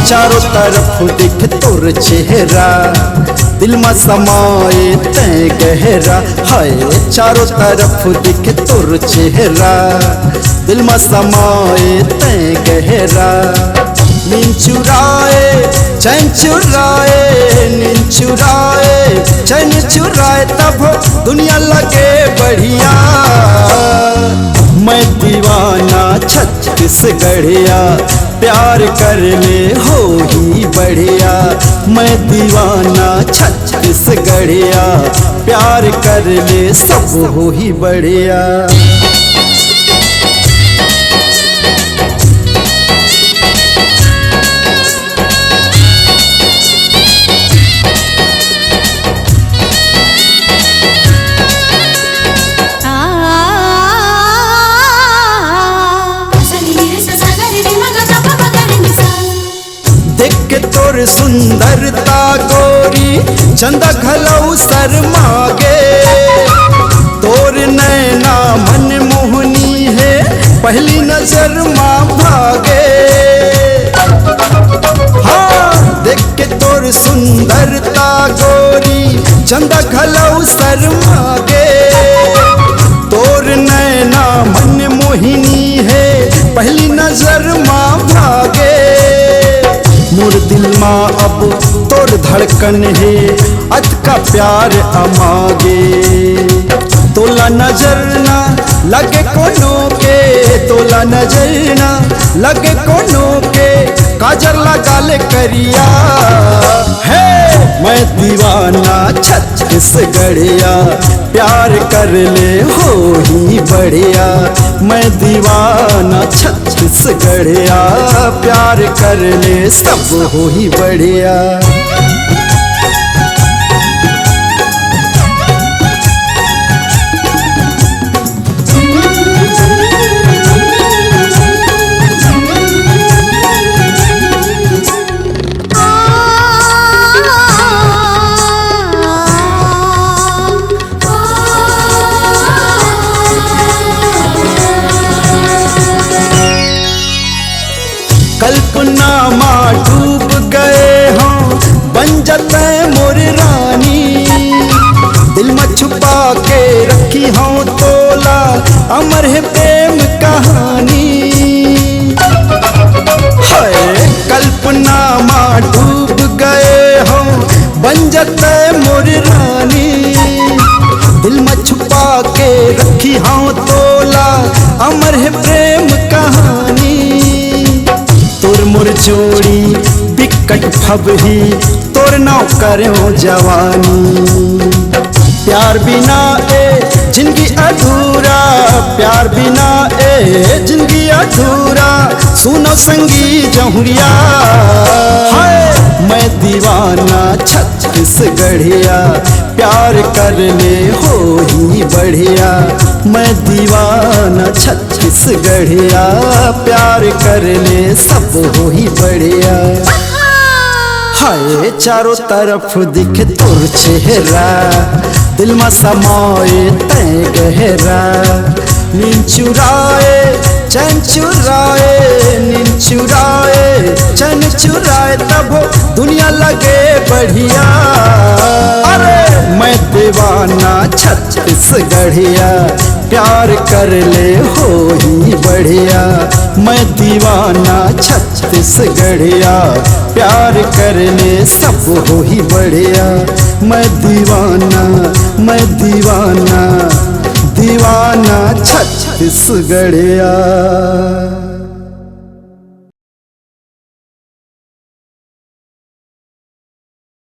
चारों तरफ दिख तोर चेहरा, दिल में समाए तै गहरा। हाय चारों तरफ दिख तोर चेहरा, दिल में समाए तै गहरा। नींद चुराए चैन चुराए, नींद चुराए चैन चुराए, तब दुनिया लगे बढ़िया। मैं दीवाना छत्तीसगढ़िया, प्यार कर ले हो ही बढ़िया। मैं दीवाना छत्तीसगढ़िया, प्यार कर ले सब हो ही बढ़िया। तोर सुंदरता गोरी चंदा घलऊ शर्मागे, तोर नैना मन मोहनी है पहली नजर माँ भागे। हाँ देख के तोर सुंदरता गोरी चंदा घलऊ शर्मागे, तोर नैना मन मोहिनी है पहली नजर माँ भागे। मोर दिल माँ अब तोर धड़कन है, अत का प्यार अमागे। तोला नजर ना लगे कोनो के, तोला नजर ना लगे कोनो के, काजर लगा ले करिया। है मैं दीवाना छत्तीसगढ़िया, प्यार कर ले हो ही बढ़िया। मैं दीवाना छत्तीसगढ़िया, प्यार कर ले सब हो ही बढ़िया। कल्पना माँ डूब गए हों, बन जाते मोर रानी। दिल में छुपा के रखी हों तोला, अमर है प्रेम कहानी। हाय कल्पना माँ डूब गए हों, बन जाते मोर रानी। दिल में छुपा के रखी हों तोला, अमर है प्रेम कहानी। तोर मोर जोड़ी बिकट फबही, तोर नाव करो जवानी। प्यार बिना ए जिंदगी अधूरा, प्यार बिना ए जिंदगी अधूरा, सुनो संगी जहुरिया। हाय मैं दीवाना छत्तीसगढ़िया, प्यार कर ले हो ही बढ़िया। मैं दीवाना छत्तीसगढ़िया, प्यार कर ले सब हो ही बढ़िया। हाय चारों तरफ दिखे तोर चेहरा, दिल में समाए तै गहरा। नींद चुराए चैन चुराए, नींद चुराए चैन चुराए, तब दुनिया लगे बढ़िया। अरे मैं दीवाना छत्तीसगढ़िया, प्यार कर ले हो ही बढ़िया। मैं दीवाना छत्तीसगढ़िया, प्यार कर ले सब हो ही बढ़िया। मैं दीवाना दीवाना छत्तीसगढ़िया।